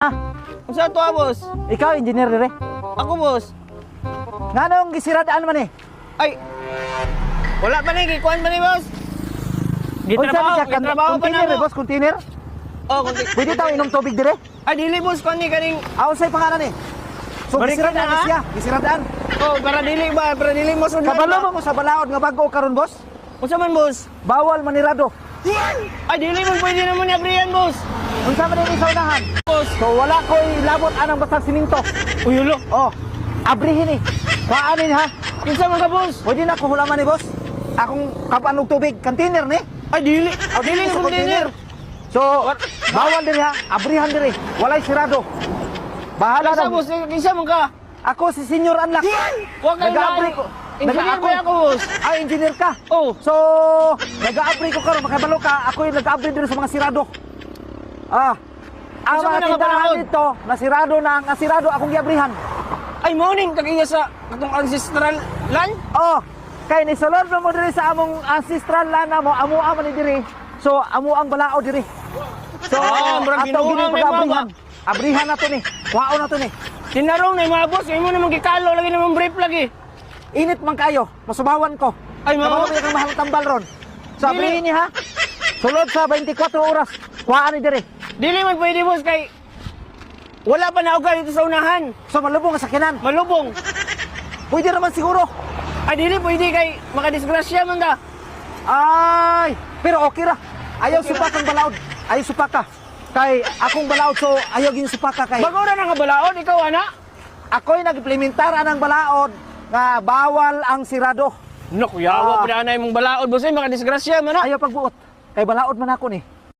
Unsa to, boss? Ikaw, engineer dire. Ako, boss. Nganong gisiradaan man eh? Ay. Wala pa ni gikuan pa ni, boss. Unsa Gitrabaho, siya kan gitrabaho pa container, na, boss, container? Oh, kunti. Pwede tayo inom tubig dire? Ay, dili, boss, kani kaning. Unsay pangalan eh? So Balikan gisiradaan na, ha? siya, gisiradaan. Oh, para dili ba? Para dili mo sudlan. Kabalo mo sa balaod nga bago karon, boss. Unsa man, boss? Bawal manirado. Ay, dili mo pwede naman ni abrihan, boss. Unsa man ini sa unahan? Boss. So wala ko'y labot anang basta siminto. Uyulo. Oh, abrihin eh. Kaanin ha. Unsa man ka, boss? Pwede na ko hulaman ni boss. Akong kapanog tubig, container ni. Ay, dili. Dili sa sa container. So, bawal diri ha. Abrihan diri. Walay sirado. Bahala Unsa, na. boss? Kinsa man ka? Ako si Senior Anlak. Huwag kang Nag-abri ko. Engineer ba ako, boss? Ay, engineer ka. Oh. So, nag-abri ko karon makabalo ka. Ako yung nag-abri diri sa mga sirado. Ah. Ang Unsa man mga ang tindahan balaod? dito, nasirado na ang asirado akong giabrihan. Ay, morning kagiya sa atong ancestral land. Oh, kay ni sulod na mo diri sa among ancestral land mo, amo man ni diri. So, amo ang balao diri. So, murag ato ginuang gini may pag-abrihan. Abrihan na to ni. Kwao na to ni. Tinarong na yung mga boss, imo naman gikalo lagi naman brief lagi. Init man kayo, masubawan ko. Ay, mga Kabawa boss. kang mahal tambal ron. So, Dili. abrihin ni ha. Sulod sa 24 oras. Kwaan ni diri. Dili man pwede, boss, kay wala pa na ugal dito sa unahan. So, malubong ang sakyanan. Malubong. Pwede naman siguro. Ay, dili pwede kay makadisgrasya man ka. Ay, pero okay ra. Ayaw supak ang balaod. Ayaw supaka. Kay akong balaod, so ayaw gin supaka kay. Bago na nga balaod, ikaw, ana? Ako'y nag-implementara ng balaod nga bawal ang sirado. Naku, yawa pa na mong balaod, boss, ay makadisgrasya man na. Ayaw pagbuot. Kay balaod man ako ni.